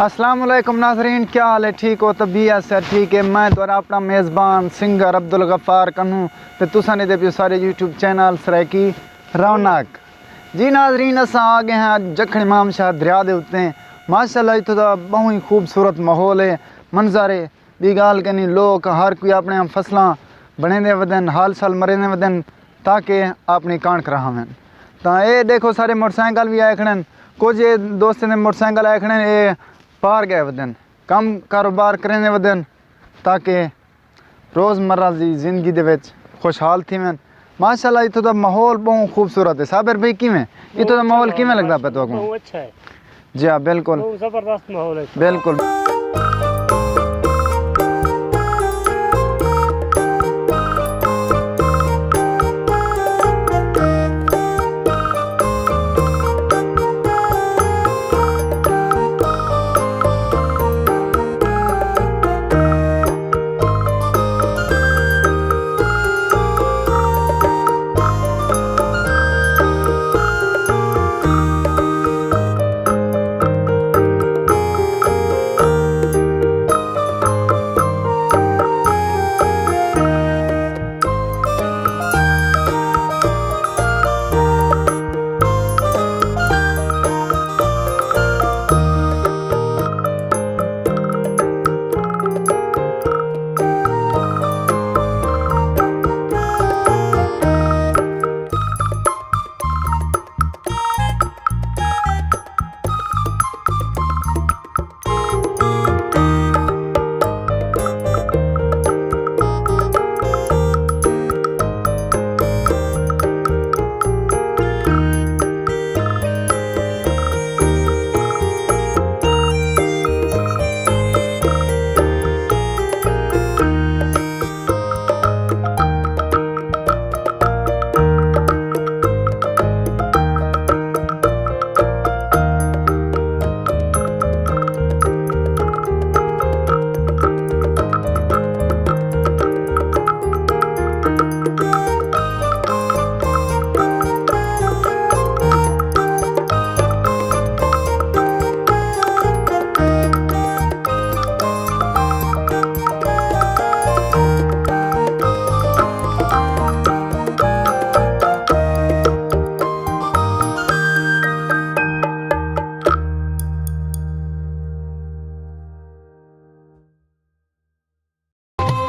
अस्सलाम वालेकुम नाज़रीन, क्या हाल है? ठीक हो? तबीयत से ठीक है। मैं द्वारा अपना मेज़बान सिंगर अब्दुल गफ़ार कन्नू तो तुसा ने दे सारे यूट्यूब चैनल सराकी रौनक जी। नाज़रीन असां आ गए हैं अज जखण इमाम शाह दरिया के उत्ते। माशाअल्लाह इत्थों दा बहुत ही खूबसूरत माहौल है, मंजर है। दी गाल कनी लोग हर कोई अपने फसलां बने वधन, हाल साल मरे वधन ताकि अपनी कणक रहावन। तो ये देखो सारे मोटरसाइकिल भी आए खड़े, कुछ दोस्तों ने मोटरसाइकिल आए खड़े, ये पार गए वधन, कम कारोबार करें वधन ताकि रोज़मर्रा की जिंदगी दे विच खुशहाल थी वन। माशाअल्लाह इत्थों दा माहौल बहुत खूबसूरत है। साबिर भाई किवें इत्थों दा माहौल किवें लगदा पे तुहानू? बहुत अच्छा है जी हाँ, बिल्कुल जबरदस्त माहौल है, बिल्कुल।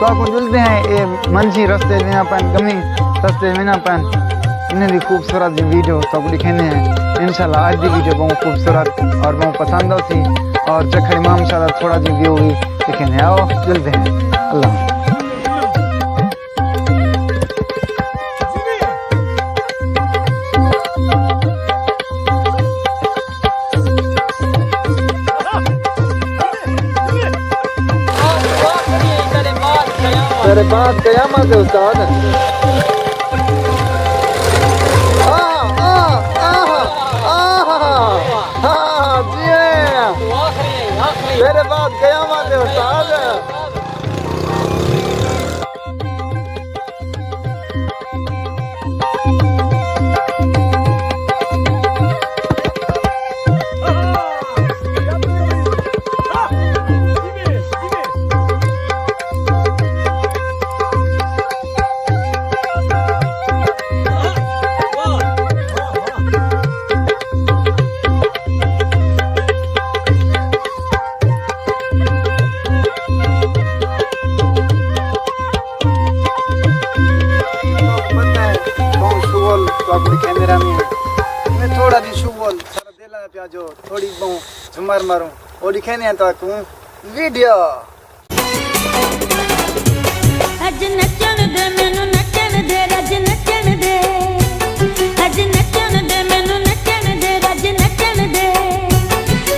तो आपको मिलते हैं ये मंझी रस्ते में पैन कमी रस्ते में ना पैन इन्हें भी खूबसूरत जी वीडियो तो आपको दिखाने हैं। इंशाल्लाह आज की वीडियो बहुत खूबसूरत और बहुत पसंद होती और जखड़ इमाम शाह थोड़ा जी व्यू भी दिखाने। आओ मिलते हैं। अल्लाह तेरे बाद कयामत है उस्ताद। तेरे बाद कयामत है उस्ताद। कैमरा में मैं थोड़ा दी शुगल सारा दिला पिया जो थोड़ी बहुत झुमर मारूं और दिखाने हैं तो वीडियो। अज नचन दे मैनू नचन दे रज नचन दे, अज नचन दे मैनू नचन दे रज नचन दे।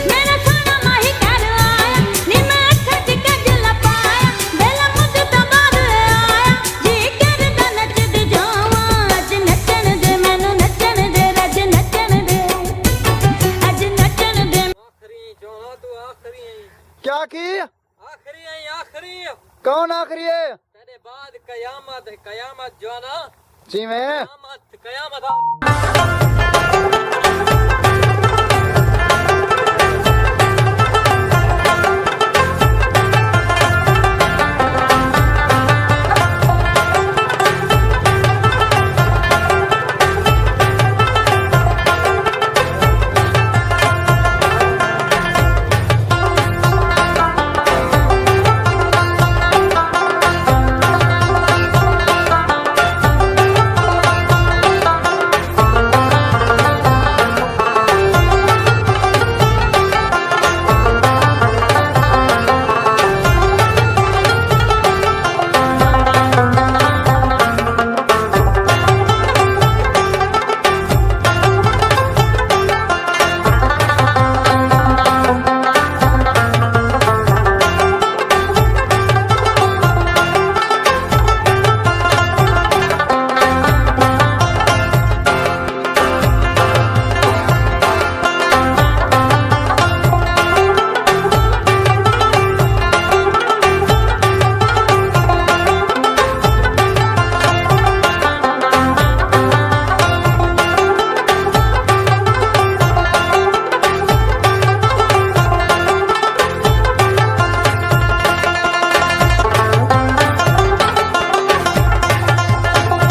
मेरा सोना माही कर आया नी मैं अखा च गजल पाया, बेला मुझ तो बाद आया जी करदा नचदी जावां। अज नचन दे मैनू नचन दे रज नचन दे, अज नचन दे। आखरी जोना तू आखरी है। क्या की आखरी है, आखरी कौन आखरी है? तेरे बाद कयामत है, कयामत जो ना जी मैं कयामत कयामत